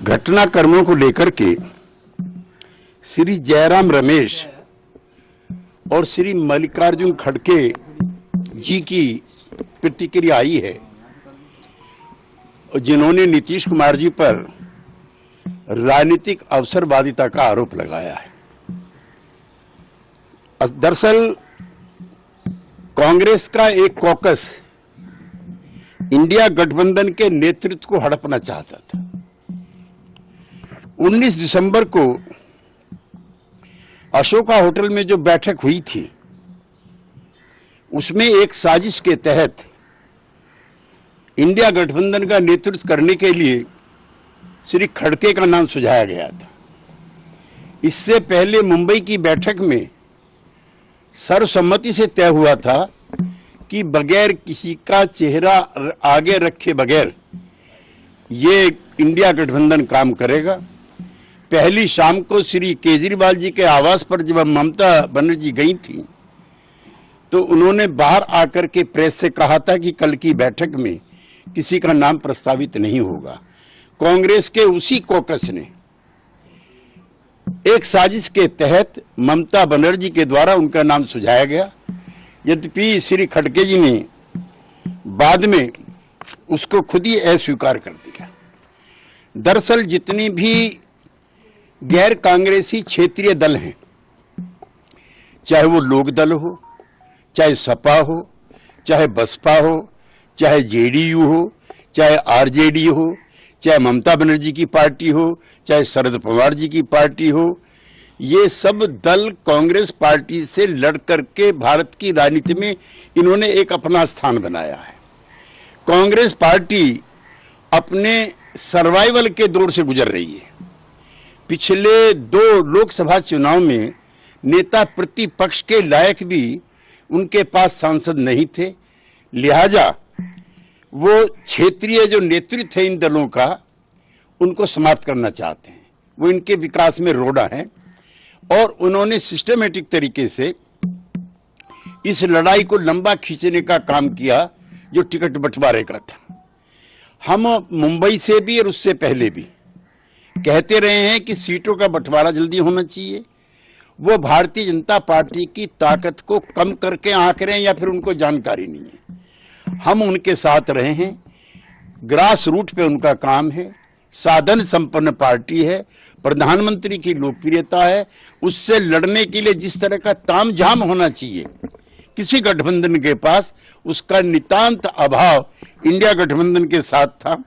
घटनाक्रमों को लेकर के श्री जयराम रमेश और श्री मल्लिकार्जुन खड़गे जी की प्रतिक्रिया आई है, जिन्होंने नीतीश कुमार जी पर राजनीतिक अवसरवादिता का आरोप लगाया है। दरअसल कांग्रेस का एक कॉकस इंडिया गठबंधन के नेतृत्व को हड़पना चाहता था। 19 दिसंबर को अशोका होटल में जो बैठक हुई थी, उसमें एक साजिश के तहत इंडिया गठबंधन का नेतृत्व करने के लिए श्री खड़गे का नाम सुझाया गया था। इससे पहले मुंबई की बैठक में सर्वसम्मति से तय हुआ था कि बगैर किसी का चेहरा आगे रखे बगैर ये इंडिया गठबंधन काम करेगा। पहली शाम को श्री केजरीवाल जी के आवास पर जब ममता बनर्जी गई थी, तो उन्होंने बाहर आकर के प्रेस से कहा था कि कल की बैठक में किसी का नाम प्रस्तावित नहीं होगा। कांग्रेस के उसी कॉकस ने एक साजिश के तहत ममता बनर्जी के द्वारा उनका नाम सुझाया गया। यद्यपि श्री खड़गे जी ने बाद में उसको खुद ही अस्वीकार कर दिया। दरअसल जितनी भी गैर कांग्रेसी क्षेत्रीय दल हैं, चाहे वो लोक दल हो, चाहे सपा हो, चाहे बसपा हो, चाहे जेडीयू हो, चाहे आरजेडी हो, चाहे ममता बनर्जी की पार्टी हो, चाहे शरद पवार जी की पार्टी हो, ये सब दल कांग्रेस पार्टी से लड़ करके भारत की राजनीति में इन्होंने एक अपना स्थान बनाया है। कांग्रेस पार्टी अपने सर्वाइवल के दौर से गुजर रही है। पिछले 2 लोकसभा चुनाव में नेता प्रतिपक्ष के लायक भी उनके पास सांसद नहीं थे, लिहाजा वो क्षेत्रीय जो नेतृत्व है इन दलों का, उनको समाप्त करना चाहते हैं। वो इनके विकास में रोड़ा है और उन्होंने सिस्टमेटिक तरीके से इस लड़ाई को लंबा खींचने का काम किया जो टिकट बंटवारे का था। हम मुंबई से भी और उससे पहले भी कहते रहे हैं कि सीटों का बंटवारा जल्दी होना चाहिए। वो भारतीय जनता पार्टी की ताकत को कम करके आंक रहे हैं या फिर उनको जानकारी नहीं है। हम उनके साथ रहे हैं। ग्रास रूट पे उनका काम है। साधन संपन्न पार्टी है। प्रधानमंत्री की लोकप्रियता है। उससे लड़ने के लिए जिस तरह का तामझाम होना चाहिए किसी गठबंधन के पास, उसका नितांत अभाव इंडिया गठबंधन के साथ था।